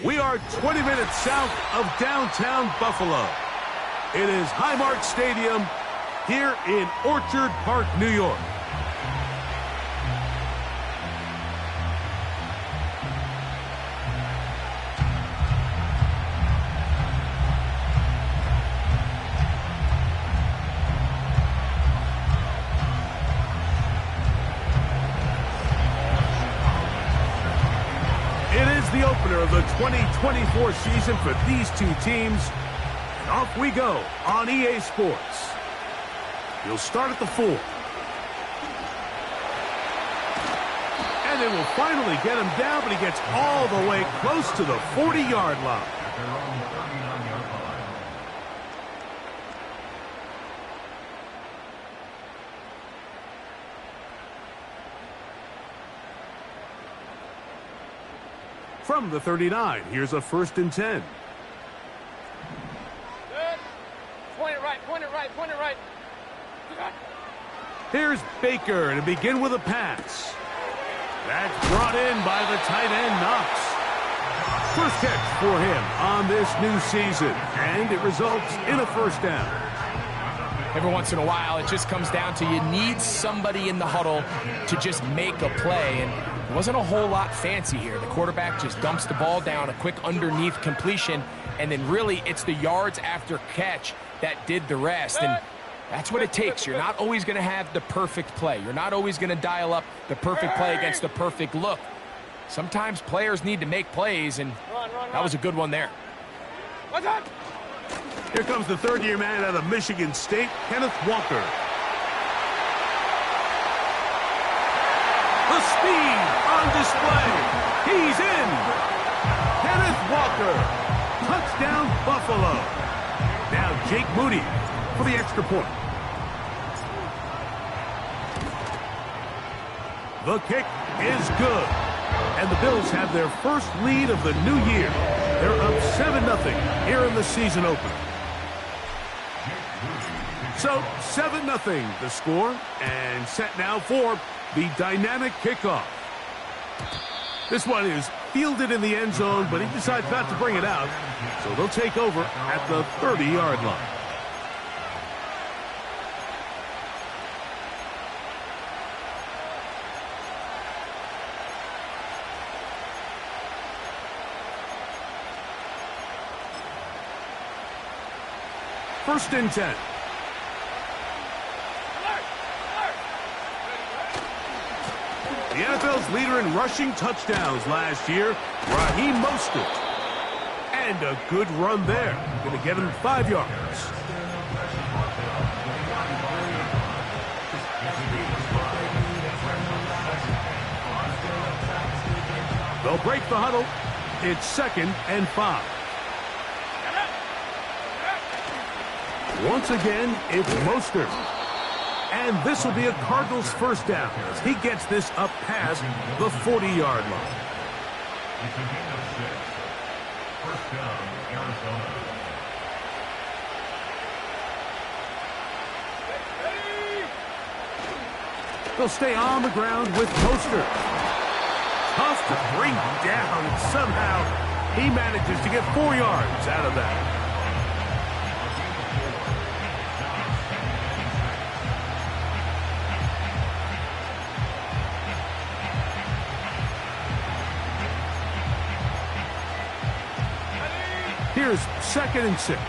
We are 20 minutes south of downtown Buffalo. It is Highmark Stadium here in Orchard Park, New York. The opener of the 2024 season for these two teams. And off we go on EA Sports. You'll start at the 4. And they will finally get him down, but he gets all the way close to the 40-yard line. From the 39, here's a 1st and 10. Good. Point it right, point it right, point it right. Here's Baker to begin with a pass. That's brought in by the tight end, Knox. First catch for him on this new season, and it results in a 1st down. Every once in a while, it just comes down to you need somebody in the huddle to just make a play, and it wasn't a whole lot fancy here. The quarterback just dumps the ball down, a quick underneath completion, and then really it's the yards after catch that did the rest, and that's what it takes. You're not always going to have the perfect play. You're not always going to dial up the perfect play against the perfect look. Sometimes players need to make plays, and that was a good one there. What's up? Here comes the 3rd-year man out of Michigan State, Kenneth Walker. The speed on display. He's in. Kenneth Walker. Touchdown, Buffalo. Now Jake Moody for the extra point. The kick is good. And the Bills have their first lead of the new year. They're up 7-0 here in the season opener. So 7-0 the score, and set now for the dynamic kickoff. This one is fielded in the end zone, but he decides not to bring it out, so they'll take over at the 30-yard line. First and 10. The NFL's leader in rushing touchdowns last year, Raheem Mostert. And a good run there. Going to get him 5 yards. They'll break the huddle. It's 2nd and 5. Once again, it's Mostert. And this will be a Cardinals 1st down as he gets this up past the 40-yard line. They'll stay on the ground with Mostert. Tough to bring down, and somehow he manages to get 4 yards out of that. Here's 2nd and 6.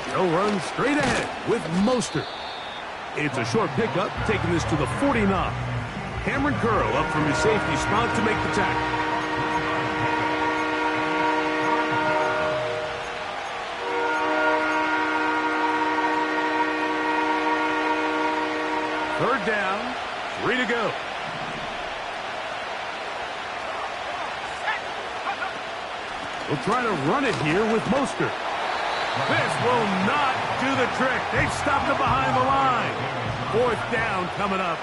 They'll run straight ahead with Mostert. It's a short pickup, taking this to the 49. Cameron Curl up from his safety spot to make the tackle. Third down, 3 to go. We'll try to run it here with Mostert. This will not do the trick. They've stopped it behind the line. 4th down coming up.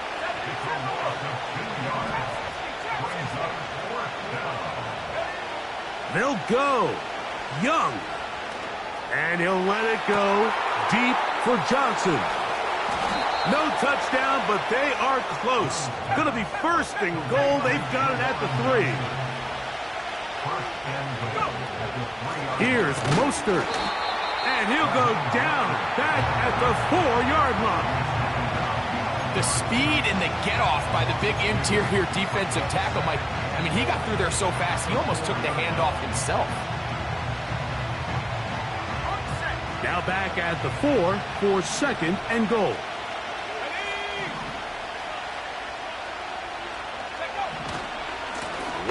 They'll go. Young. And he'll let it go deep for Johnson. No touchdown, but they are close. Going to be first and goal. They've got it at the 3. Here's Mostert. And he'll go down back at the 4-yard line. The speed and the get-off by the big interior defensive tackle, Mike. I mean, he got through there so fast, he almost took the handoff himself. Now back at the 4 for second and goal.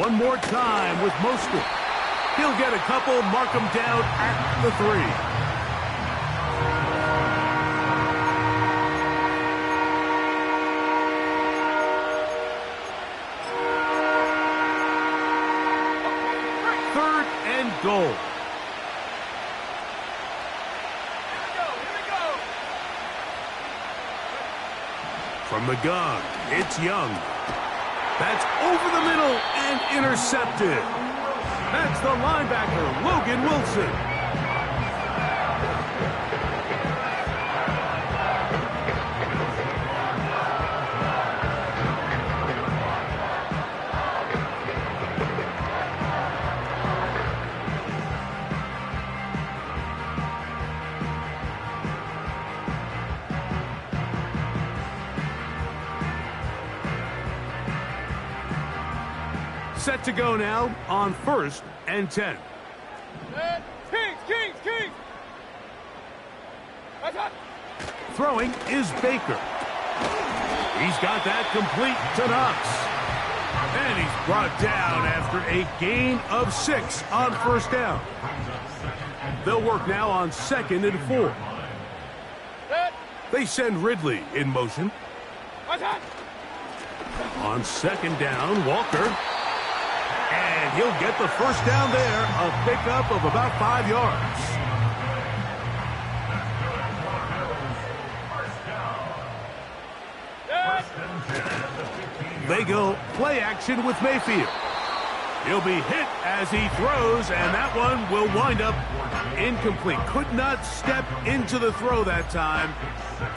One more time with Mostert. He'll get a couple, mark him down at the 3. Goal. Here we go. From the gun, it's Young. That's over the middle and intercepted. That's the linebacker, Logan Wilson. Set to go now on 1st and 10. Kings! Throwing is Baker. He's got that complete to Knox. And he's brought down after a gain of 6 on 1st down. They'll work now on 2nd and 4. They send Ridley in motion. On 2nd down, Walker. And he'll get the 1st down there, a pickup of about 5 yards. They go play action with Mayfield. He'll be hit as he throws, and that one will wind up incomplete. Could not step into the throw that time.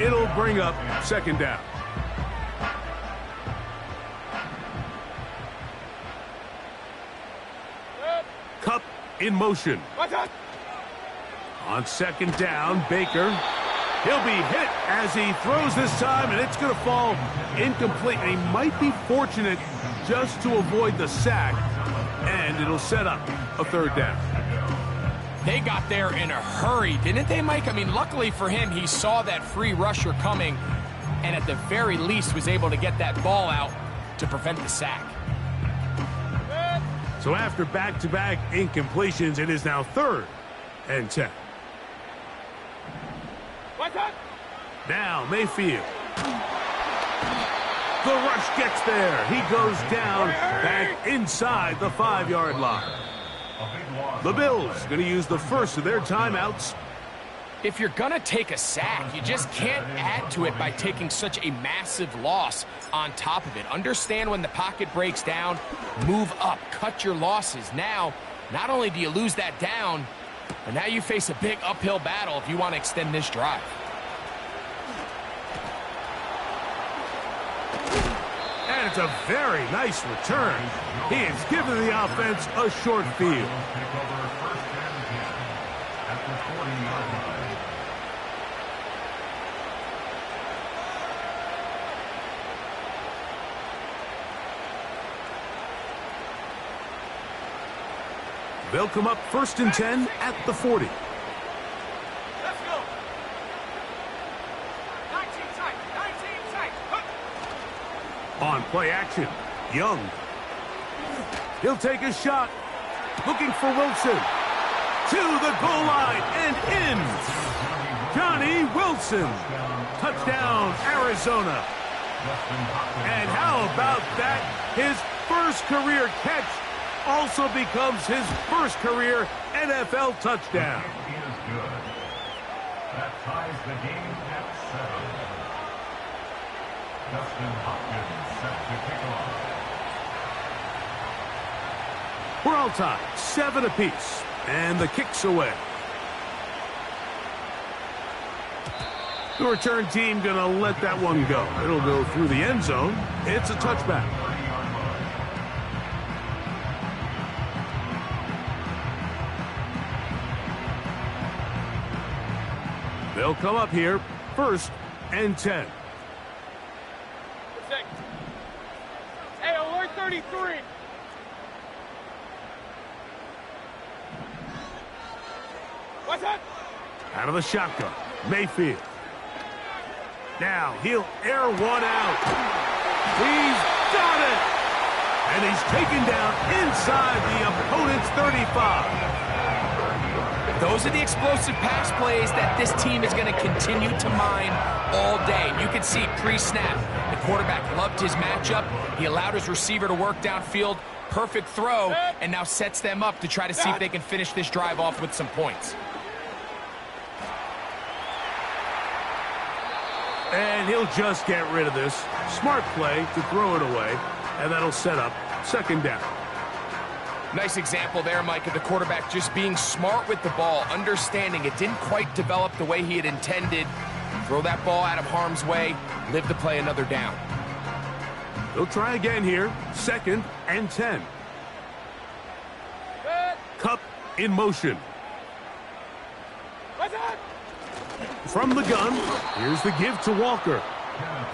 It'll bring up 2nd down. Cup in motion. On 2nd down, Baker. He'll be hit as he throws this time, and it's going to fall incomplete. And he might be fortunate just to avoid the sack, and it'll set up a 3rd down. They got there in a hurry, didn't they, Mike? I mean, luckily for him, he saw that free rusher coming, and at the very least was able to get that ball out to prevent the sack. So after back-to-back incompletions, it is now 3rd and 10. Now Mayfield. The rush gets there. He goes down back inside the 5-yard line. The Bills going to use the first of their timeouts. If you're going to take a sack, you just can't add to it by taking such a massive loss on top of it. Understand when the pocket breaks down, move up, cut your losses. Now, not only do you lose that down, but now you face a big uphill battle if you want to extend this drive. And it's a very nice return. He has given the offense a short field. They'll come up 1st and 10 at the 40. Let's go. 19 tight. On play action, Young. He'll take a shot. Looking for Wilson. To the goal line and in. Johnny Wilson. Touchdown, Arizona. And how about that? His first career catch also becomes his first career NFL touchdown. That ties the game at 7. Justin Hopkins set to kick off. We're all tied, 7 apiece, and the kick's away. The return team going to let that one go. It'll go through the end zone. It's a touchback. They'll come up here, 1st and 10. Hey, alert 33. What's that? Out of the shotgun, Mayfield. Now he'll air one out. He's got it! And he's taken down inside the opponent's 35. Those are the explosive pass plays that this team is going to continue to mine all day. You can see pre-snap, the quarterback loved his matchup. He allowed his receiver to work downfield. Perfect throw, and now sets them up to try to see if they can finish this drive off with some points. And he'll just get rid of this. Smart play to throw it away, and that'll set up 2nd down. Nice example there, Mike, of the quarterback just being smart with the ball, understanding it didn't quite develop the way he had intended. Throw that ball out of harm's way, live to play another down. They'll try again here, 2nd and 10. Cup in motion. What's that? From the gun, here's the give to Walker.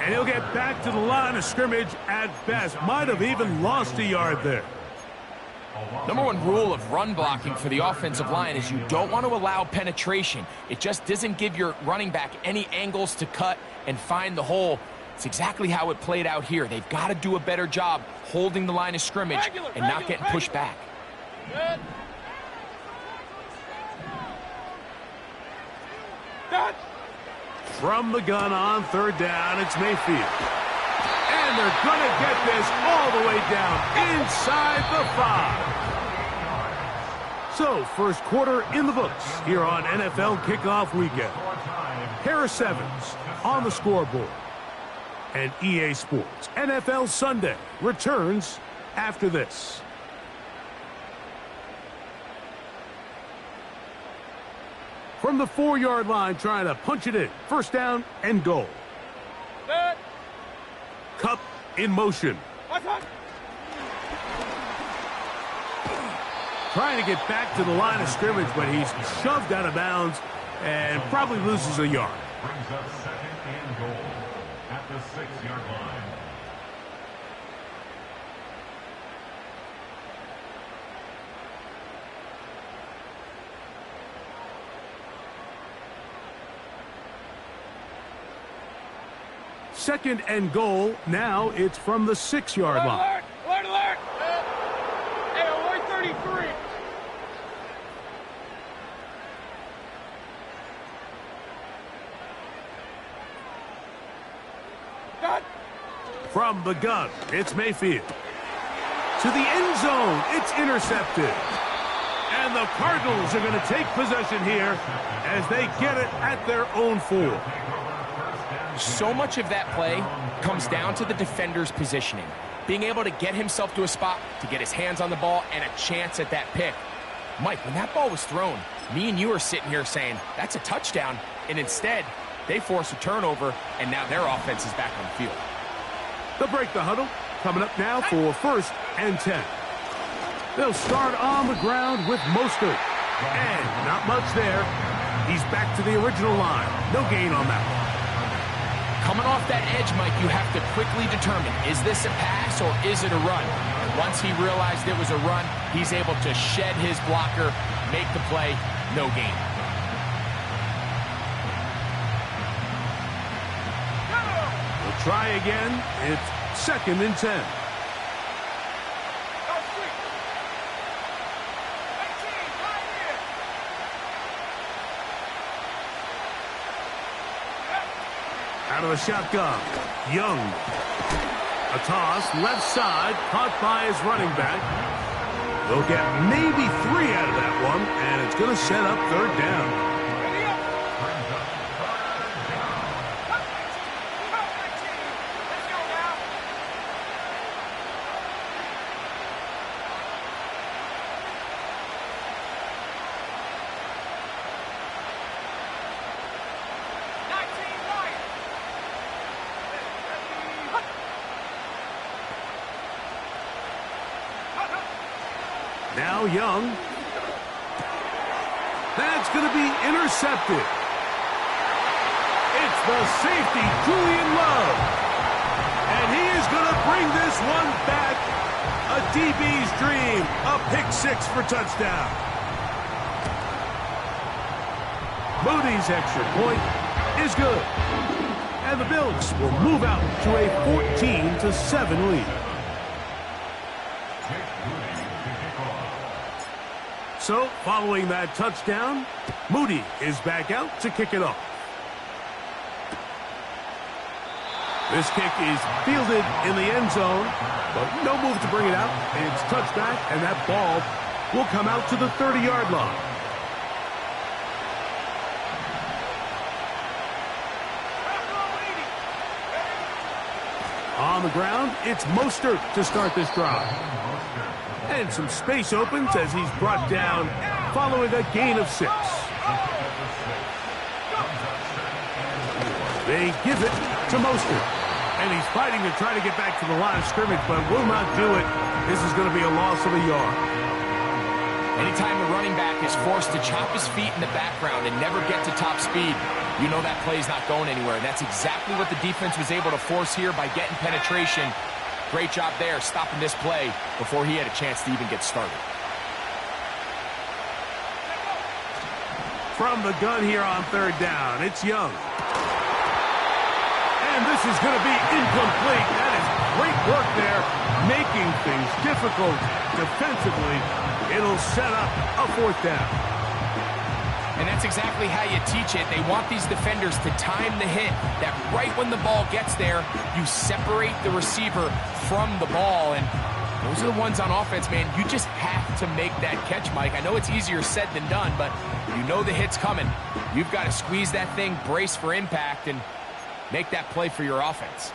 And he'll get back to the line of scrimmage at best. Might have even lost a yard there. Number one rule of run blocking for the offensive line is you don't want to allow penetration. It just doesn't give your running back any angles to cut and find the hole. It's exactly how it played out here. They've got to do a better job holding the line of scrimmage and not getting pushed back. Good. Done. From the gun on 3rd down, it's Mayfield. And they're going to get this all the way down inside the 5. So, 1st quarter in the books here on NFL Kickoff Weekend. Harris Evans on the scoreboard. And EA Sports NFL Sunday returns after this. From the 4-yard line, trying to punch it in. 1st down and goal. Good. Cup in motion. What's that? Trying to get back to the line of scrimmage, but he's shoved out of bounds and probably loses a yard. Brings up 2nd and goal at the 6-yard line. Second and goal. Now it's from the 6-yard line. Alert! Alert! Alert! Hey, alert 33. Done. From the gun, it's Mayfield. To the end zone, it's intercepted. And the Cardinals are going to take possession here as they get it at their own 4. So much of that play comes down to the defender's positioning. Being able to get himself to a spot, to get his hands on the ball, and a chance at that pick. Mike, when that ball was thrown, me and you are sitting here saying, that's a touchdown. And instead, they force a turnover, and now their offense is back on the field. They'll break the huddle. Coming up now for 1st and 10. They'll start on the ground with Mostert. And not much there. He's back to the original line. No gain on that one. Coming off that edge, Mike, you have to quickly determine, is this a pass or is it a run? And once he realized it was a run, he's able to shed his blocker, make the play, no gain. We'll try again. It's 2nd and 10. Out of the shotgun, Young. A toss, left side, caught by his running back. They'll get maybe 3 out of that one, and it's going to set up 3rd down. Now Young. That's going to be intercepted. It's the safety, Julian Love. And he is going to bring this one back. A DB's dream. A pick-6 for touchdown. Moody's extra point is good. And the Bills will move out to a 14-7 lead. So, following that touchdown, Moody is back out to kick it off. This kick is fielded in the end zone, but no move to bring it out. It's touchback, and that ball will come out to the 30-yard line. On the ground, it's Mostert to start this drive. And some space opens as he's brought down following a gain of 6. They give it to Mostert. And he's fighting to try to get back to the line of scrimmage, but will not do it. This is going to be a loss of a yard. Anytime the running back is forced to chop his feet in the background and never get to top speed, you know that play's not going anywhere. And that's exactly what the defense was able to force here by getting penetration. Great job there, stopping this play before he had a chance to even get started. From the gun here on 3rd down, it's Young. And this is going to be incomplete. That is great work there, making things difficult defensively. It'll set up a 4th down. And that's exactly how you teach it. They want these defenders to time the hit, that right when the ball gets there, you separate the receiver from the ball. And those are the ones on offense, man. You just have to make that catch, Mike. I know it's easier said than done, but you know the hit's coming. You've got to squeeze that thing, brace for impact, and make that play for your offense.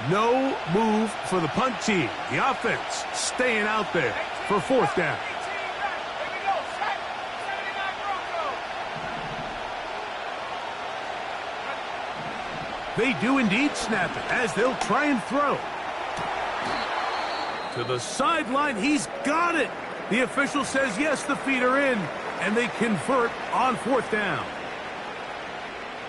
No move for the punt team. The offense staying out there for 4th down. They do indeed snap it as they'll try and throw. To the sideline, he's got it. The official says yes, the feet are in, and they convert on 4th down.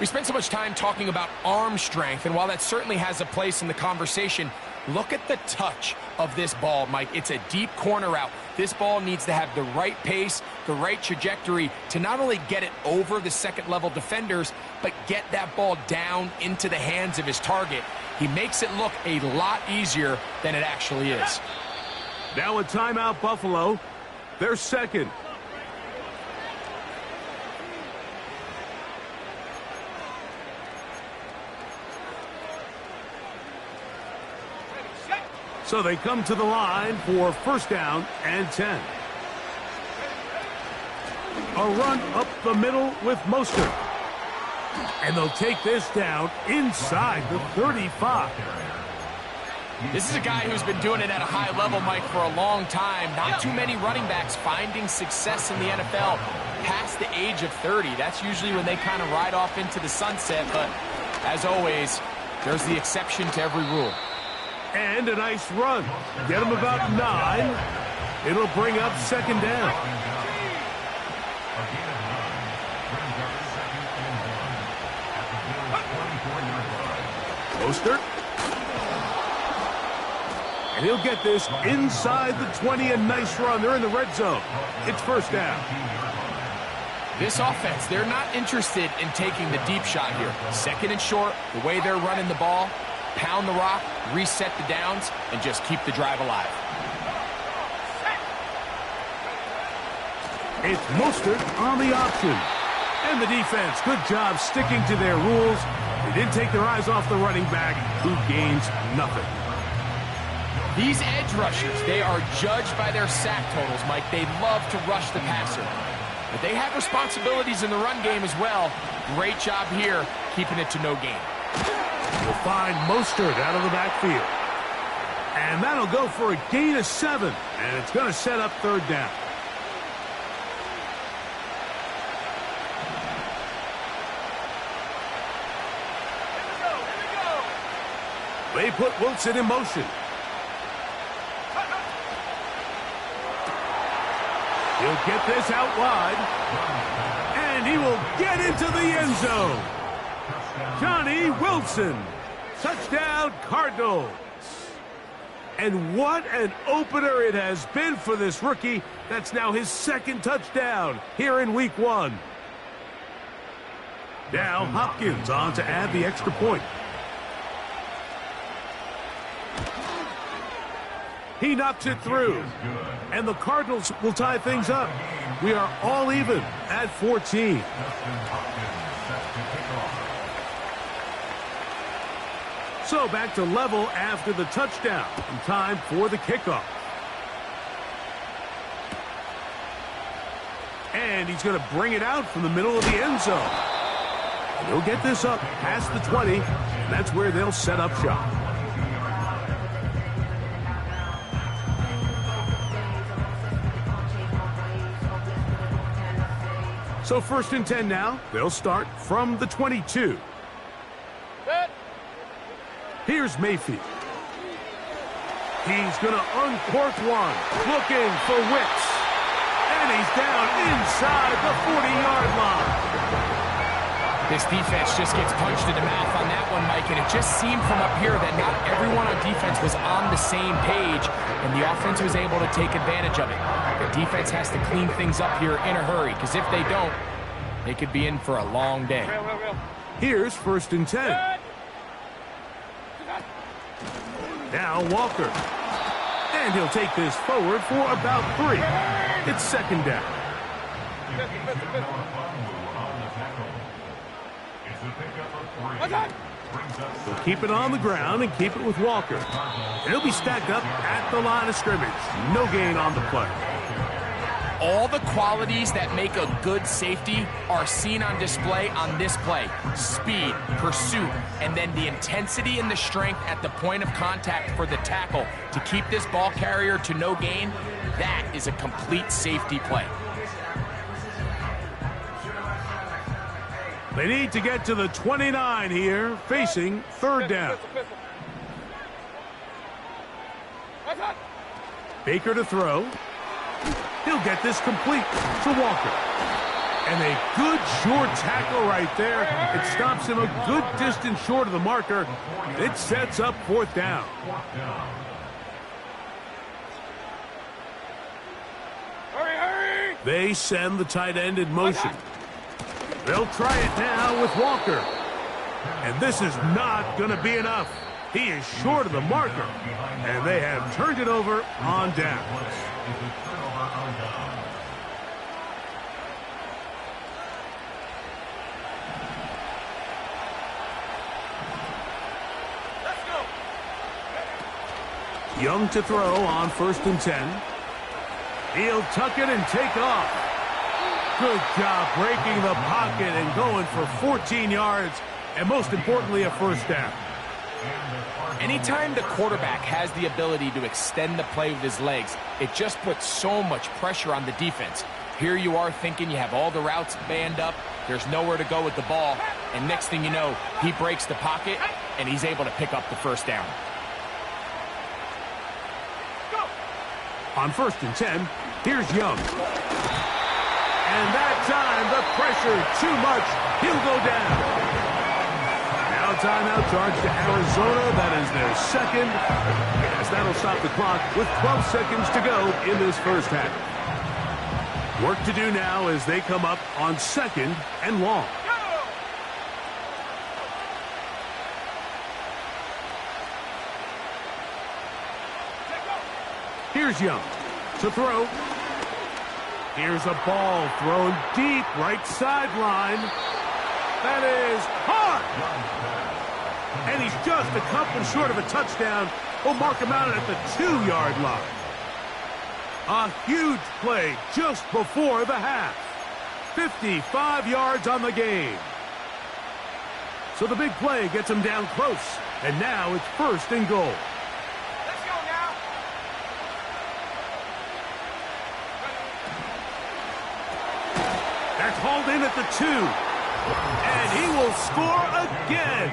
We spent so much time talking about arm strength, and while that certainly has a place in the conversation, look at the touch of this ball, Mike. It's a deep corner route. This ball needs to have the right pace, the right trajectory to not only get it over the second-level defenders, but get that ball down into the hands of his target. He makes it look a lot easier than it actually is. Now a timeout, Buffalo. They're second. So they come to the line for 1st down and 10. A run up the middle with Mostert. And they'll take this down inside the 35. This is a guy who's been doing it at a high level, Mike, for a long time. Not too many running backs finding success in the NFL past the age of 30. That's usually when they kind of ride off into the sunset. But as always, there's the exception to every rule. And a nice run. Get him about 9. It'll bring up 2nd down. Mostert. And he'll get this inside the 20. A nice run. They're in the red zone. It's 1st down. This offense, they're not interested in taking the deep shot here. 2nd and short, the way they're running the ball. Pound the rock, reset the downs, and just keep the drive alive. It's Mostert on the option. And the defense, good job sticking to their rules. They didn't take their eyes off the running back, who gains nothing. These edge rushers, they are judged by their sack totals, Mike. They love to rush the passer. But they have responsibilities in the run game as well. Great job here, keeping it to no gain. We'll find Mostert out of the backfield. And that'll go for a gain of 7. And it's going to set up 3rd down. They put Wilson in motion. get this out wide. And he will get into the end zone. Johnny Wilson. Touchdown, Cardinals. And what an opener it has been for this rookie. That's now his second touchdown here in week 1. Now Hopkins on to add the extra point. He knocks it through. And the Cardinals will tie things up. We are all even at 14. So back to level after the touchdown. And time for the kickoff. And he's going to bring it out from the middle of the end zone. And he'll get this up past the 20. And that's where they'll set up shop. So 1st and 10 now. They'll start from the 22. Here's Mayfield. He's going to uncork one. Looking for Wicks. And he's down inside the 40-yard line. This defense just gets punched in the mouth on that one, Mike, and it just seemed from up here that not everyone on defense was on the same page, and the offense was able to take advantage of it. The defense has to clean things up here in a hurry, because if they don't, they could be in for a long day. Here's 1st and 10. Now Walker. And he'll take this forward for about 3. It's 2nd down. He'll keep it on the ground and keep it with Walker. And he'll be stacked up at the line of scrimmage. No gain on the play. All the qualities that make a good safety are seen on display on this play. Speed, pursuit, and then the intensity and the strength at the point of contact for the tackle to keep this ball carrier to no gain. That is a complete safety play. They need to get to the 29 here, facing 3rd down. Baker to throw. He'll get this complete to Walker. And a good short tackle right there. It stops him a good distance short of the marker. It sets up 4th down. Hurry! They send the tight end in motion. They'll try it now with Walker. And this is not going to be enough. He is short of the marker. And they have turned it over on down. Young to throw on 1st and 10. He'll tuck it and take off. Good job breaking the pocket and going for 14 yards, and most importantly, a 1st down. Anytime the quarterback has the ability to extend the play with his legs, it just puts so much pressure on the defense. Here you are thinking you have all the routes banned up, there's nowhere to go with the ball, and next thing you know, he breaks the pocket, and he's able to pick up the 1st down. On 1st and 10, here's Young. And that time, the pressure too much. He'll go down. Now timeout charge to Arizona. That is their 2nd. Yes, that'll stop the clock with 12 seconds to go in this 1st half. Work to do now as they come up on 2nd and long. Here's Young to throw. Here's a ball thrown deep right sideline. That is hard. And he's just a couple short of a touchdown. We'll mark him out at the 2-yard line. A huge play just before the half. 55 yards on the game. So the big play gets him down close. And now it's 1st and goal. That's hauled in at the 2. And he will score again.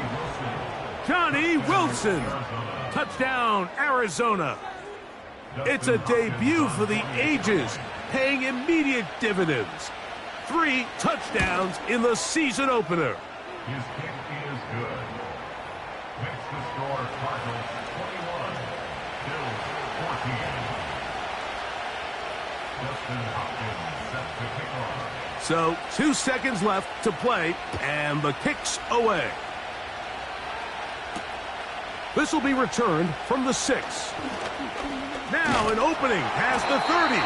Johnny Wilson. Touchdown, Arizona. It's a debut for the ages. paying immediate dividends. 3 touchdowns in the season opener. His kick is good. Makes the score Cardinals 21, Bills 14. Justin Hopkins set to kick off. So 2 seconds left to play, and the kick's away. This will be returned from the 6. Now an opening past the 30.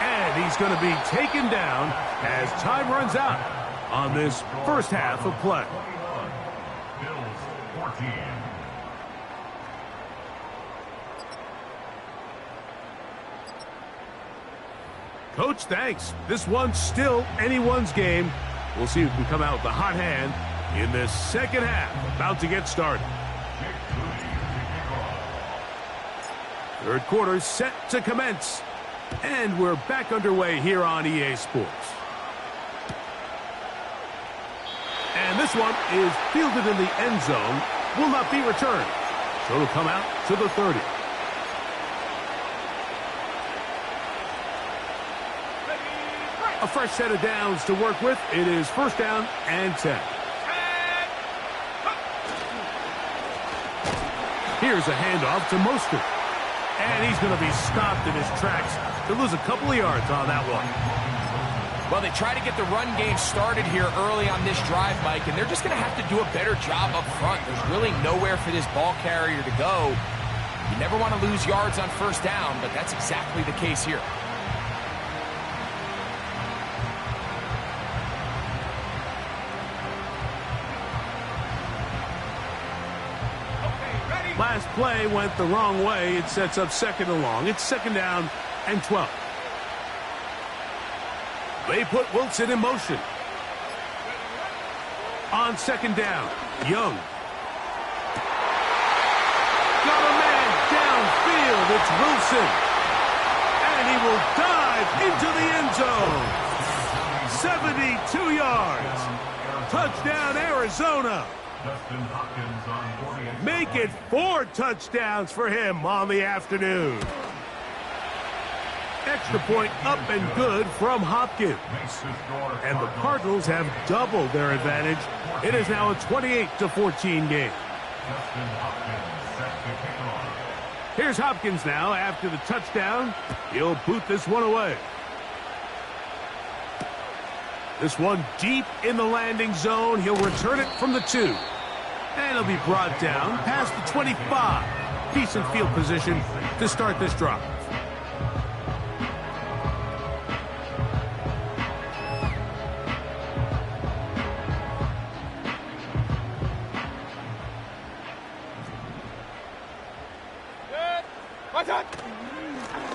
And he's going to be taken down as time runs out on this first half of play. 21, Bills 14. Coach, thanks. This one's still anyone's game. We'll see who can come out with the hot hand in this second half. About to get started. Third quarter set to commence. And we're back underway here on EA Sports. And this one is fielded in the end zone. Will not be returned. So it'll come out to the 30. A fresh set of downs to work with. It is first down and 10. Here's a handoff to Mostert. And he's going to be stopped in his tracks. He'll lose a couple of yards on that one. Well, they try to get the run game started here early on this drive, Mike, and they're just going to have to do a better job up front. There's really nowhere for this ball carrier to go. You never want to lose yards on first down, but that's exactly the case here. Last play went the wrong way. It sets up second and long. It's second down and 12. They put Wilson in motion. On second down, Young. Got a man downfield. It's Wilson. And he will dive into the end zone. 72 yards. Touchdown, Arizona. Justin Hopkins on 48. Make it 4 touchdowns for him on the afternoon. Extra point up and good from Hopkins. And the Cardinals have doubled their advantage. It is now a 28-14 game. Here's Hopkins now after the touchdown. He'll boot this one away. This one deep in the landing zone. He'll return it from the 2. And he'll be brought down past the 25. Decent field position to start this drive.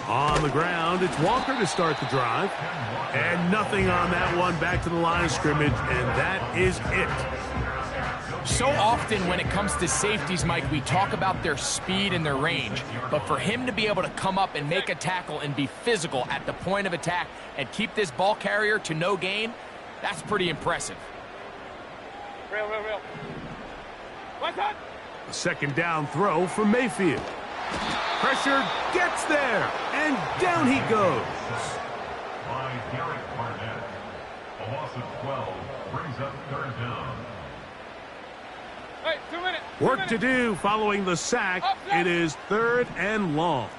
On the ground, it's Walker to start the drive. And nothing on that one. Back to the line of scrimmage, and that is it. So often when it comes to safeties, Mike, we talk about their speed and their range. But for him to be able to come up and make a tackle and be physical at the point of attack and keep this ball carrier to no gain, that's pretty impressive. Real. What's that? A second down throw for Mayfield. Pressure gets there, and down he goes. By Derek Barnett. A loss of 12 brings up third down. Hey, 2 minutes. Work to do following the sack. It is third and long.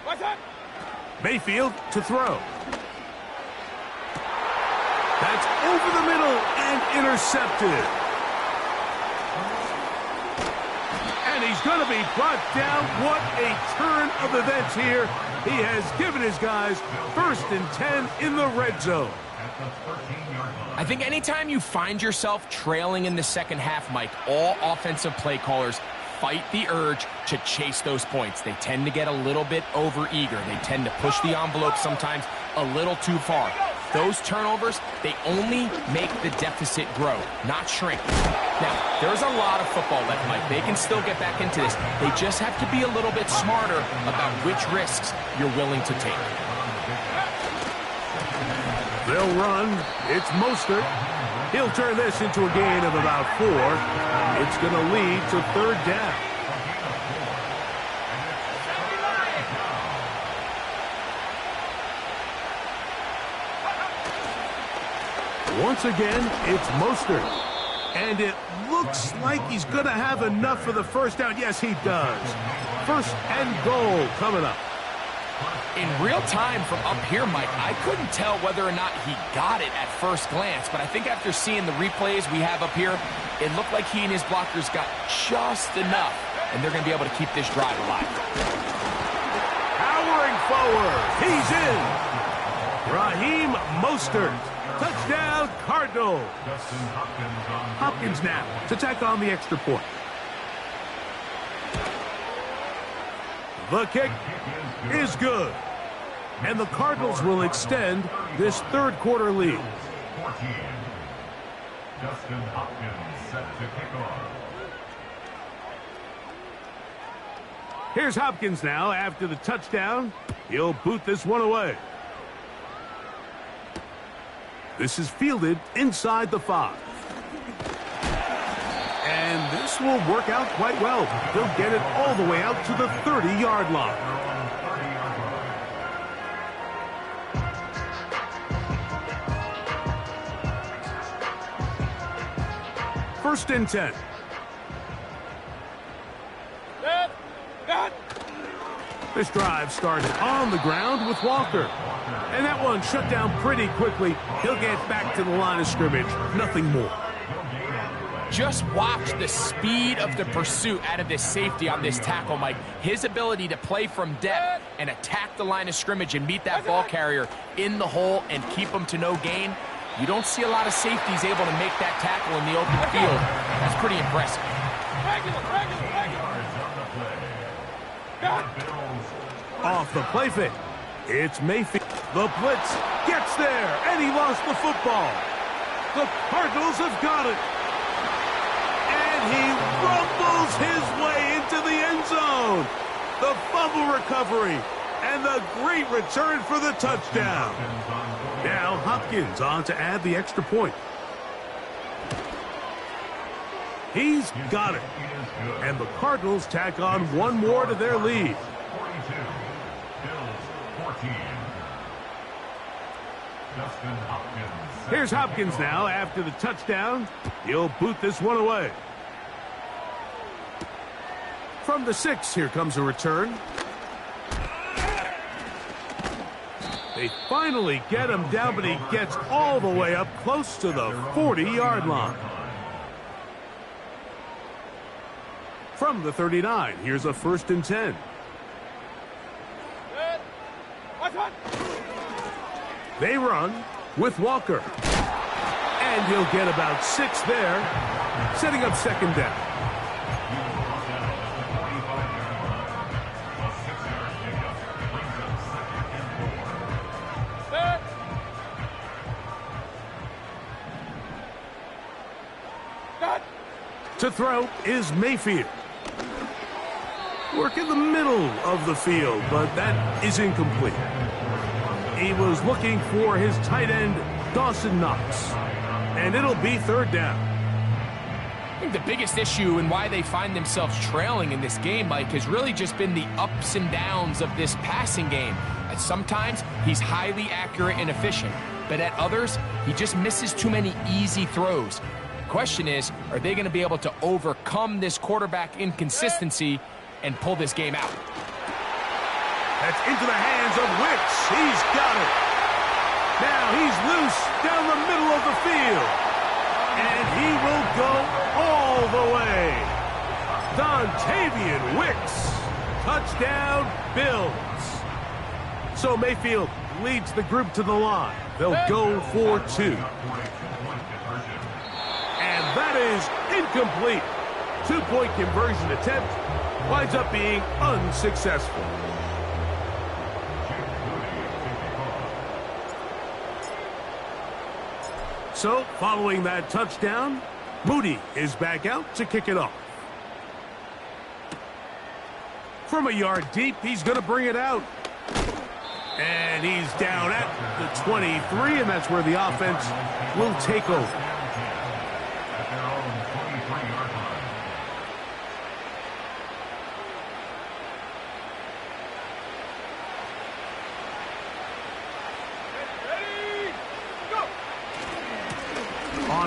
What's that? Mayfield to throw. That's over the middle and intercepted. And he's going to be brought down. What a turn of events here. He has given his guys first and 10 in the red zone. I think anytime you find yourself trailing in the second half, Mike, all offensive play callers fight the urge to chase those points. They tend to get a little bit overeager. They tend to push the envelope sometimes a little too far. Those turnovers, they only make the deficit grow, not shrink. Now, there's a lot of football left, Mike. They can still get back into this. They just have to be a little bit smarter about which risks you're willing to take. They'll run. It's Mostert. He'll turn this into a gain of about 4. It's going to lead to third down. Once again, it's Mostert. And it looks like he's going to have enough for the first down. Yes, he does. First and goal coming up. In real time from up here, Mike, I couldn't tell whether or not he got it at first glance, but I think after seeing the replays we have up here, it looked like he and his blockers got just enough, and they're going to be able to keep this drive alive. Powering forward. He's in. Raheem Mostert. Touchdown, Cardinals. Hopkins now to tack on the extra point. The kick is good. And the Cardinals will extend this third quarter lead. 14. Justin Hopkins set to kick off. Here's Hopkins now after the touchdown. He'll boot this one away. This is fielded inside the 5. And this will work out quite well. They'll get it all the way out to the 30-yard line. First and 10. This drive started on the ground with Walker. And that one shut down pretty quickly. He'll get back to the line of scrimmage. Nothing more. Just watch the speed of the pursuit out of this safety on this tackle, Mike. His ability to play from depth and attack the line of scrimmage and meet that ball carrier in the hole and keep him to no gain. You don't see a lot of safeties able to make that tackle in the open field. That's pretty impressive. Off the play fake. It's Mayfield. The blitz gets there, and he lost the football. The Cardinals have got it. And he rumbles his way into the end zone. The fumble recovery and the great return for the touchdown. Now Hopkins on to add the extra point. He's got it. And the Cardinals tack on one more to their lead. 42. Bills 14. Justin Hopkins. Here's Hopkins now after the touchdown. He'll boot this one away. From the 6, here comes a return. They finally get him down, but he gets all the way up close to the 40-yard line. From the 39, here's a first and 10. They run with Walker. And he'll get about 6 there, setting up second down. To throw is Mayfield. Work in the middle of the field, but that is incomplete. He was looking for his tight end, Dawson Knox. And it'll be third down. I think the biggest issue and why they find themselves trailing in this game, Mike, has really just been the ups and downs of this passing game. At sometimes, he's highly accurate and efficient, but at others, he just misses too many easy throws. The question is, are they going to be able to overcome this quarterback inconsistency and pull this game out? That's into the hands of Wicks. He's got it. Now he's loose down the middle of the field. And he will go all the way. Dontavian Wicks. Touchdown, Bills. So Mayfield leads the group to the line. They'll go for 2. And that is incomplete. 2-point conversion attempt winds up being unsuccessful. So, following that touchdown, Moody is back out to kick it off. From a yard deep, he's going to bring it out. And he's down at the 23, and that's where the offense will take over.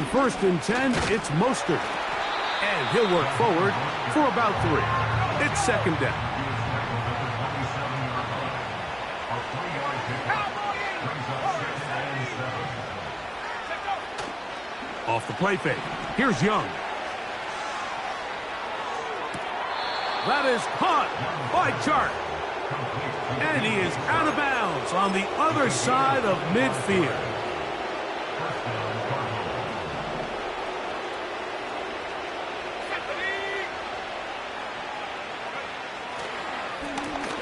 On 1st and 10, it's Mostert. And he'll work forward for about 3. It's 2nd down. Off the play fake. Here's Young. That is caught by Chart. And he is out of bounds on the other side of midfield.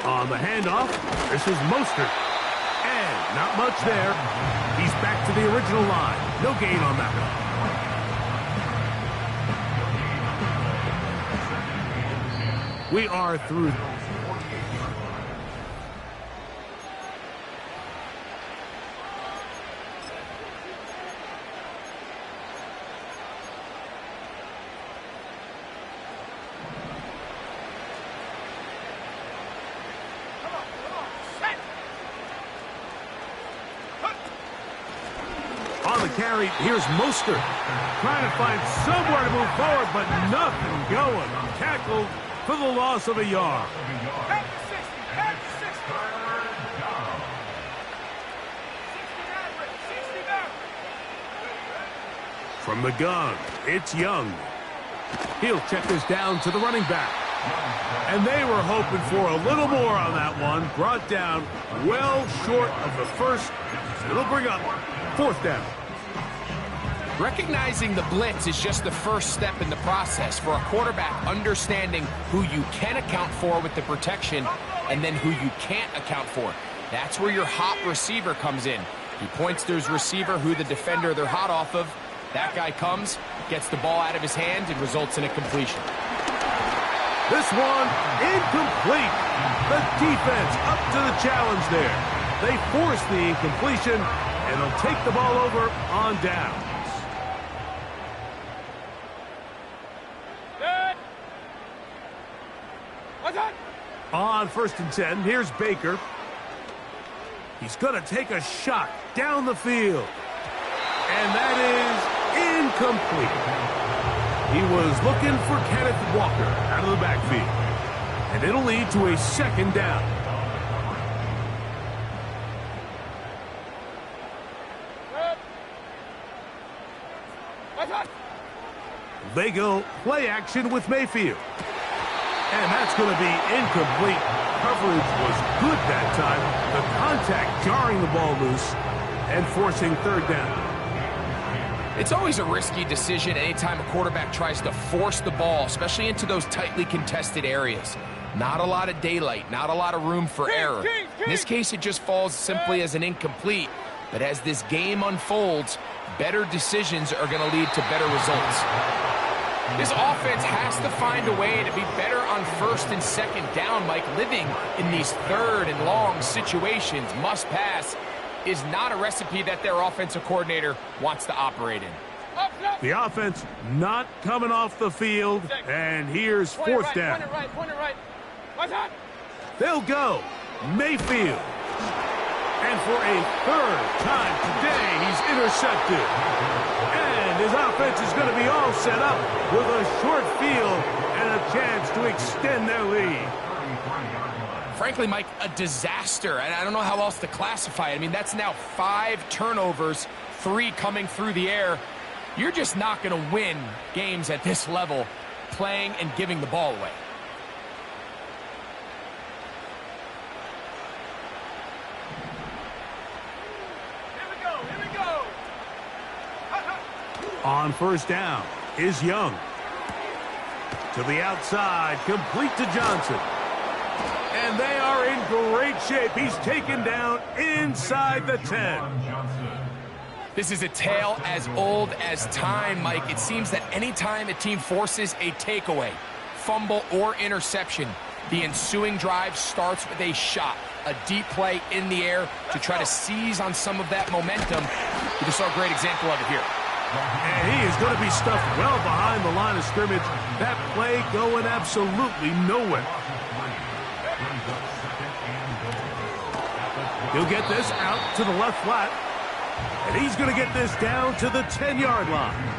On the handoff, this is Mostert. And not much there. He's back to the original line. No gain on that one. We are through. On the carry, here's Mostert. Trying to find somewhere to move forward, but nothing going. Tackled for the loss of a yard. From the gun, it's Young. He'll check this down to the running back. And they were hoping for a little more on that one. Brought down well short of the first. It'll bring up 4th down. Recognizing the blitz is just the first step in the process for a quarterback understanding who you can account for with the protection and then who you can't account for. That's where your hot receiver comes in. He points to his receiver who the defender they're hot off of. That guy comes, gets the ball out of his hand, and results in a completion. This one incomplete. The defense up to the challenge there. They force the incompletion, and they'll take the ball over on down. On 1st and 10, here's Baker. He's going to take a shot down the field. And that is incomplete. He was looking for Kenneth Walker out of the backfield. And it'll lead to a 2nd down. They go play action with Mayfield. And that's going to be incomplete. Coverage was good that time. The contact jarring the ball loose and forcing 3rd down. It's always a risky decision anytime a quarterback tries to force the ball, especially into those tightly contested areas. Not a lot of daylight, not a lot of room for error. In this case, it just falls simply as an incomplete. But as this game unfolds, better decisions are going to lead to better results. This offense has to find a way to be better on 1st and 2nd down, Mike. Living in these 3rd and long situations, must pass, is not a recipe that their offensive coordinator wants to operate in. The offense not coming off the field, and here's 4th down. Point it right. They'll go Mayfield. And for a 3rd time today, he's intercepted. And his offense is going to be all set up with a short field and a chance to extend their lead. Frankly, Mike, a disaster. And I don't know how else to classify it. I mean, that's now 5 turnovers, 3 coming through the air. You're just not going to win games at this level playing and giving the ball away. On 1st down is Young. To the outside, complete to Johnson. And they are in great shape. He's taken down inside the 10. This is a tale as old as time, Mike. It seems that anytime a team forces a takeaway, fumble, or interception, the ensuing drive starts with a shot, a deep play in the air to try to seize on some of that momentum. We just saw a great example of it here. And he is going to be stuffed well behind the line of scrimmage. That play going absolutely nowhere. He'll get this out to the left flat. And he's going to get this down to the 10-yard line.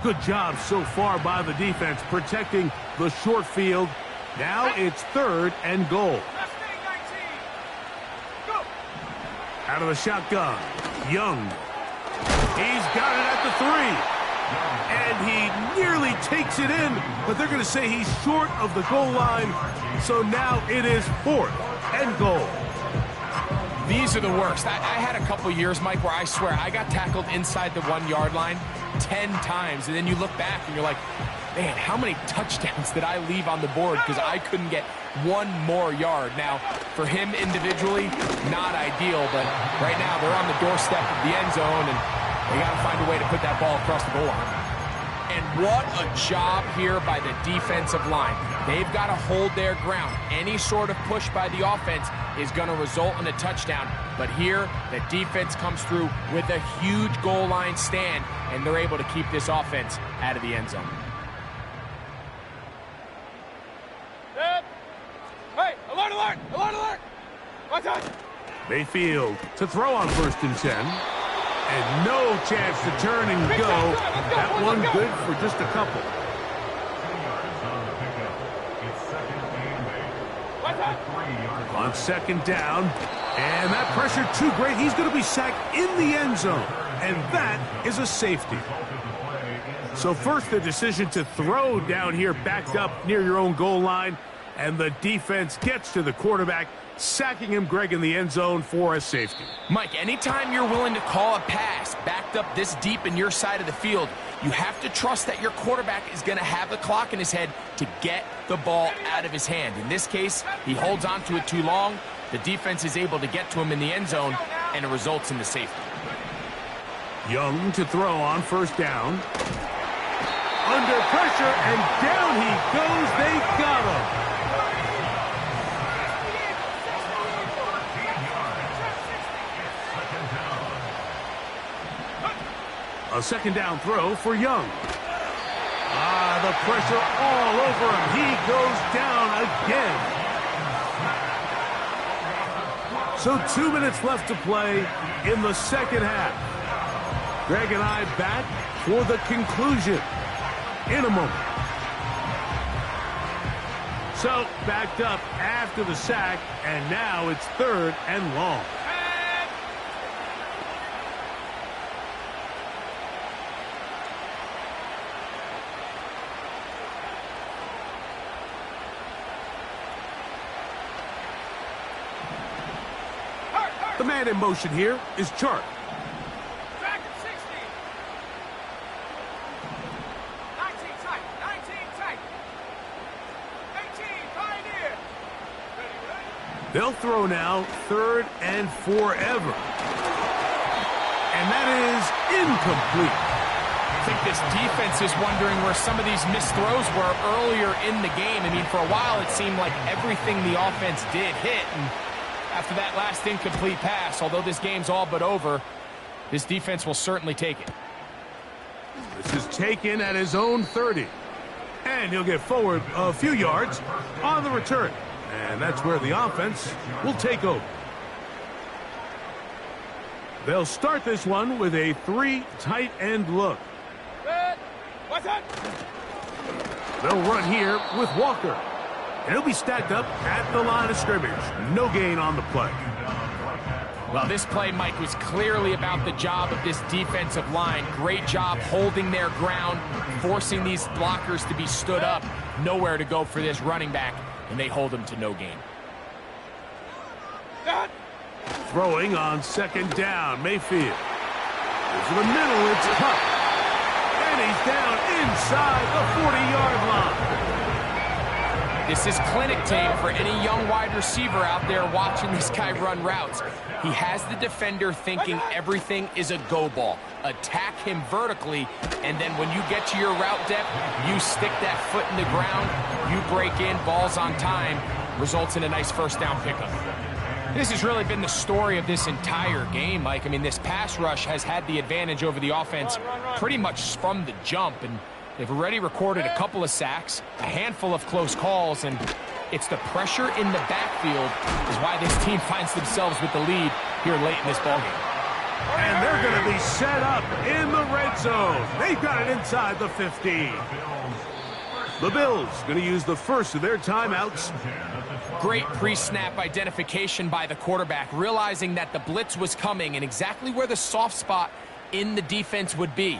Good job so far by the defense protecting the short field. Now it's 3rd and goal. Out of the shotgun, Young. He's got it at the 3. And he nearly takes it in, but they're going to say he's short of the goal line. So now it is 4th and goal. These are the worst. I had a couple years, Mike, where I swear I got tackled inside the 1-yard line 10 times, and then you look back and you're like, man, how many touchdowns did I leave on the board because I couldn't get one more yard? Now, for him individually, not ideal, but right now they're on the doorstep of the end zone, and they got to find a way to put that ball across the goal line. And what a job here by the defensive line. They've got to hold their ground. Any sort of push by the offense is going to result in a touchdown. But here, the defense comes through with a huge goal line stand, and they're able to keep this offense out of the end zone. Hey, alert, alert, alert, alert! Watch out! Mayfield to throw on 1st and 10. And no chance to turn and go. That one good for just a couple. On 2nd down. And that pressure too great. He's going to be sacked in the end zone. And that is a safety. So first the decision to throw down here backed up near your own goal line. And the defense gets to the quarterback, sacking him, Greg, in the end zone for a safety. Mike, anytime you're willing to call a pass backed up this deep in your side of the field, you have to trust that your quarterback is going to have the clock in his head to get the ball out of his hand. In this case, he holds on to it too long. The defense is able to get to him in the end zone, and it results in the safety. Young to throw on 1st down. Under pressure, and down he goes. They got him. A 2nd down throw for Young. The pressure all over him. He goes down again. So 2 minutes left to play in the 2nd half. Greg and I back for the conclusion in a moment. So backed up after the sack, and now it's 3rd and long. The man in motion here is Chart. Back at 60. 19 tight. 19 tight. 18 Pioneer. Ready. They'll throw now 3rd and forever. And that is incomplete. I think this defense is wondering where some of these missed throws were earlier in the game. I mean, for a while it seemed like everything the offense did hit, and after that last incomplete pass, although this game's all but over, this defense will certainly take it. This is taken at his own 30. And he'll get forward a few yards on the return. And that's where the offense will take over. They'll start this one with a 3 tight end look. What's that? They'll run here with Walker. And he'll be stacked up at the line of scrimmage. No gain on the play. Well, this play, Mike, was clearly about the job of this defensive line. Great job holding their ground, forcing these blockers to be stood up. Nowhere to go for this running back, and they hold him to no gain. Throwing on 2nd down, Mayfield. Into the middle, it's Cup. And he's down inside the 40-yard line. This is clinic tape for any young wide receiver out there watching this guy run routes. He has the defender thinking everything is a go ball. Attack him vertically, and then when you get to your route depth, you stick that foot in the ground, you break in, balls on time, results in a nice 1st down pickup. This has really been the story of this entire game, Mike. I mean, this pass rush has had the advantage over the offense pretty much from the jump, and they've already recorded a couple of sacks, a handful of close calls, and it's the pressure in the backfield is why this team finds themselves with the lead here late in this ballgame. And they're going to be set up in the red zone. They've got it inside the 50. The Bills going to use the first of their timeouts. Great pre-snap identification by the quarterback, realizing that the blitz was coming and exactly where the soft spot in the defense would be.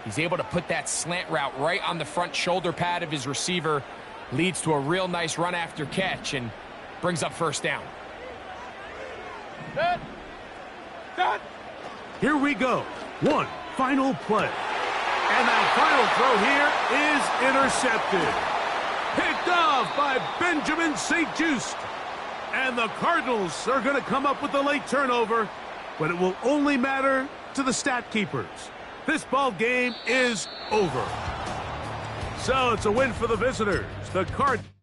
He's able to put that slant route right on the front shoulder pad of his receiver, leads to a real nice run after catch, and brings up first down. Cut. Here we go. One final play. And that final throw here is intercepted. Picked off by Benjamin St-Juste. And the Cardinals are going to come up with the late turnover, but it will only matter to the stat keepers. This ball game is over. So it's a win for the visitors. The Cardinals.